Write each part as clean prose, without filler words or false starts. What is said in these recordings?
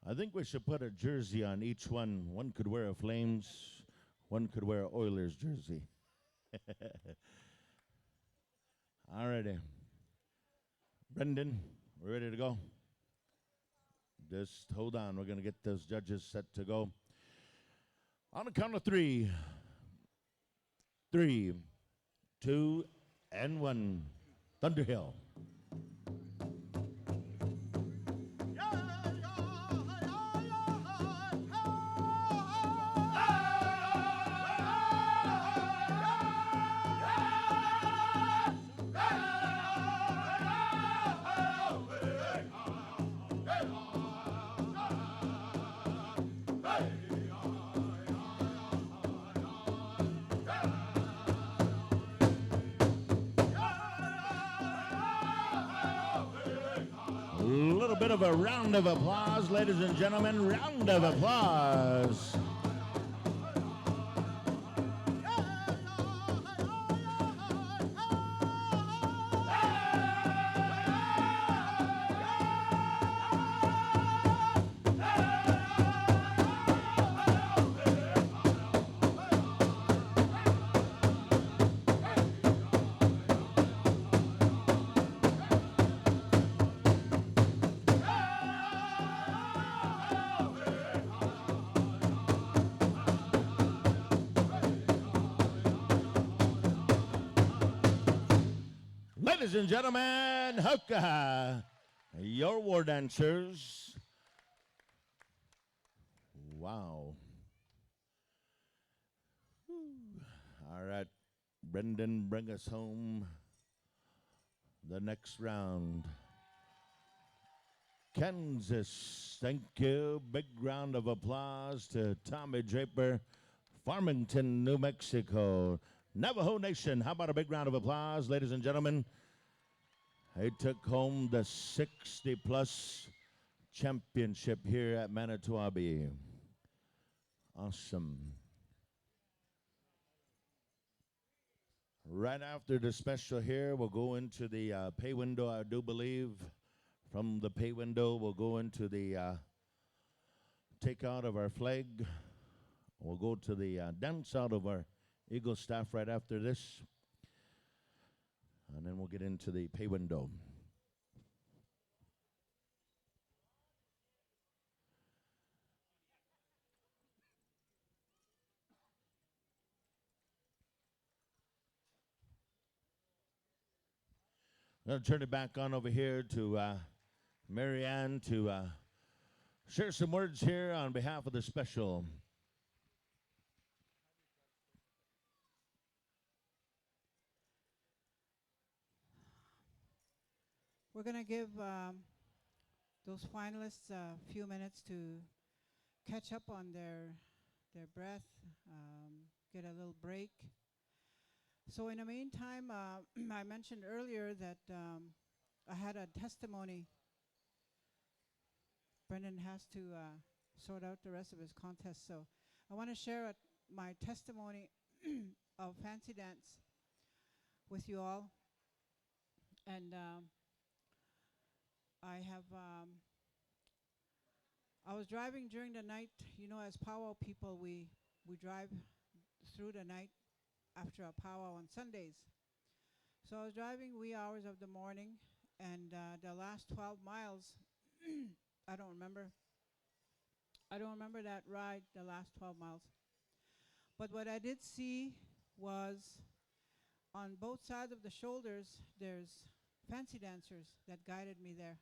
I think we should put a jersey on each one. One could wear a Flames, one could wear a Oilers jersey. Alrighty. Brenden, we're ready to go. Just hold on. We're going to get those judges set to go. On the count of three. 3, 2, and 1. Thunderhill. A little bit of a round of applause, ladies and gentlemen. Round of applause. Ladies and gentlemen, Hoka, your war dancers. Wow. All right, Brenden, bring us home the next round. Kansas, thank you. Big round of applause to Tommy Draper, Farmington, New Mexico. Navajo Nation, how about a big round of applause, ladies and gentlemen? They took home the 60-plus championship here at Manito Ahbee. Awesome. Right after the special here, we'll go into the pay window, I do believe. From the pay window, we'll go into the takeout of our flag. We'll go to the dance out of our Eagle staff right after this. And then we'll get into the pay window. I'm going to turn it back on over here to Mary Ann to share some words here on behalf of the special. We're going to give those finalists a few minutes to catch up on their breath, get a little break. So in the meantime, I mentioned earlier that I had a testimony. Brenden has to sort out the rest of his contest, so I want to share my testimony of fancy dance with you all. And I was driving during the night. You know, as powwow people, we drive through the night after a powwow on Sundays. So I was driving wee hours of the morning, and the last 12 miles, I don't remember that ride, the last 12 miles. But what I did see was on both sides of the shoulders, there's fancy dancers that guided me there.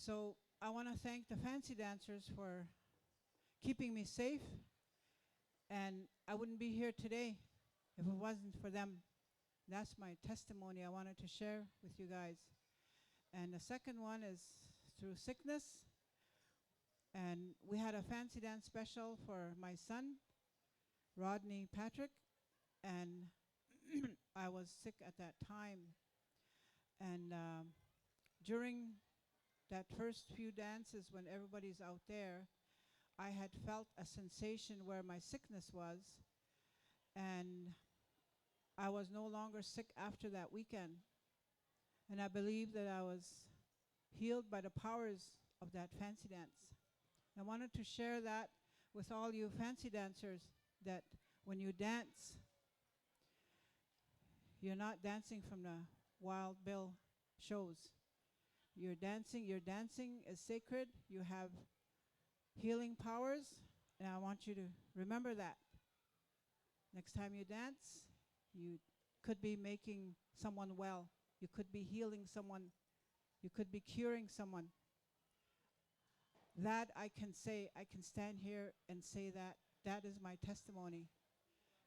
So I want to thank the fancy dancers for keeping me safe, and I wouldn't be here today if it wasn't for them. That's my testimony I wanted to share with you guys. And the second one is through sickness, and we had a fancy dance special for my son, Rodney Patrick, and I was sick at that time. And during that first few dances when everybody's out there, I had felt a sensation where my sickness was, and I was no longer sick after that weekend. And I believe that I was healed by the powers of that fancy dance. I wanted to share that with all you fancy dancers, that when you dance, you're not dancing from the Wild Bill shows. Your dancing is sacred. You have healing powers, and I want you to remember that. Next time you dance, you could be making someone well. You could be healing someone. You could be curing someone. That I can say. I can stand here and say that. That is my testimony.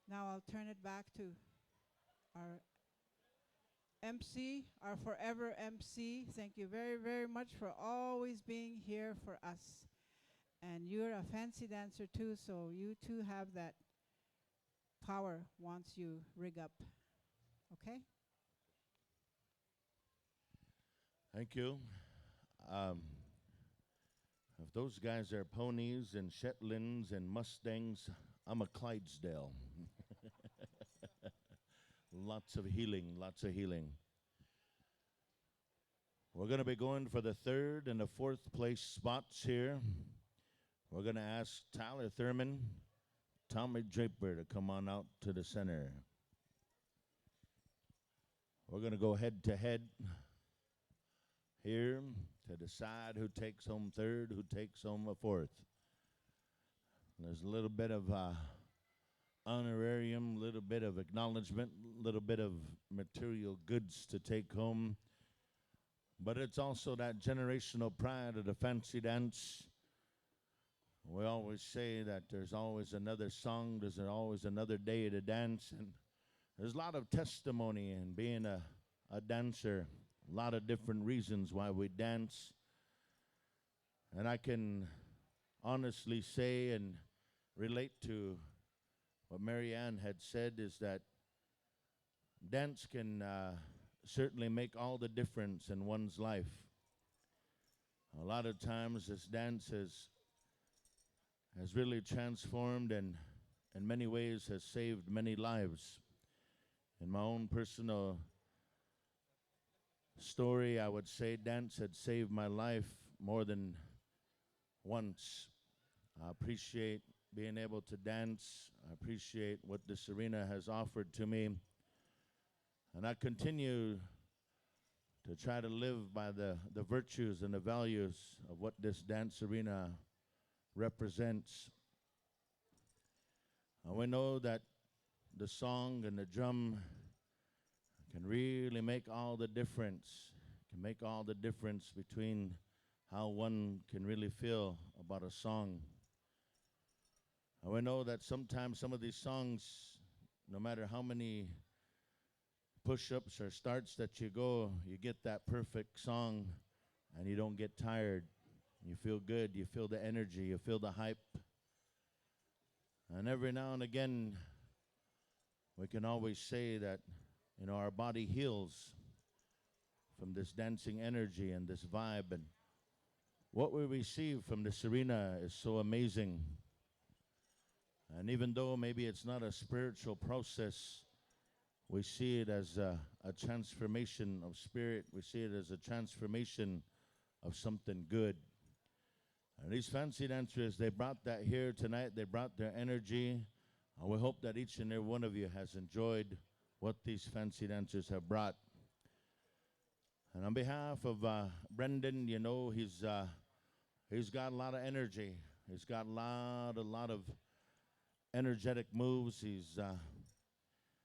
Now I'll turn it back to our MC, our forever MC. Thank you very, very much for always being here for us. And you're a fancy dancer too, so you too have that power once you rig up. Okay? Thank you. If those guys are ponies and Shetlands and Mustangs, I'm a Clydesdale. Lots of healing, lots of healing. We're going to be going for the third and the fourth place spots here. We're going to ask Tyler Thurman, Tommy Draper to come on out to the center. We're going to go head to head here to decide who takes home third, who takes home a fourth. There's a little bit of honorarium, a little bit of acknowledgement, a little bit of material goods to take home. But it's also that generational pride of the fancy dance. We always say that there's always another song, there's always another day to dance, and there's a lot of testimony in being a dancer, a lot of different reasons why we dance. And I can honestly say and relate to what Mary Ann had said is that dance can certainly make all the difference in one's life. A lot of times this dance has really transformed and in many ways has saved many lives. In my own personal story, I would say dance had saved my life more than once. I appreciate being able to dance. I appreciate what this arena has offered to me. And I continue to try to live by the virtues and the values of what this dance arena represents. And we know that the song and the drum can really make all the difference. Can make all the difference between how one can really feel about a song. And we know that sometimes some of these songs, no matter how many push-ups or starts that you go, you get that perfect song and you don't get tired. You feel good, you feel the energy, you feel the hype. And every now and again, we can always say that, you know, our body heals from this dancing energy and this vibe. And what we receive from this arena is so amazing. And even though maybe it's not a spiritual process, we see it as a transformation of spirit. We see it as a transformation of something good. And these fancy dancers, they brought that here tonight. They brought their energy. And we hope that each and every one of you has enjoyed what these fancy dancers have brought. And on behalf of Brenden, you know, he's got a lot of energy. He's got a lot of energetic moves. He's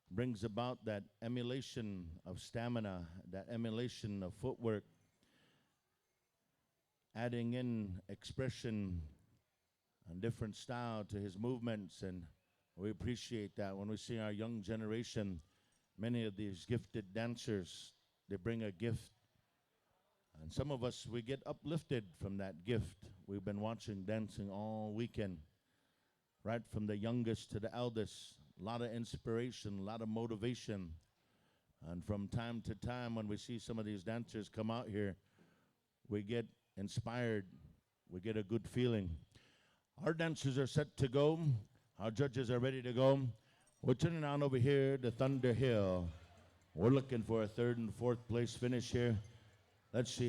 brings about that emulation of stamina, that emulation of footwork, adding in expression and different style to his movements. And we appreciate that. When we see our young generation, many of these gifted dancers, they bring a gift. And some of us, we get uplifted from that gift. We've been watching dancing all weekend, right from the youngest to the eldest. A lot of inspiration, a lot of motivation. And from time to time, when we see some of these dancers come out here, we get inspired. We get a good feeling. Our dancers are set to go. Our judges are ready to go. We're turning on over here to Thunder Hill. We're looking for a third and fourth place finish here. Let's see.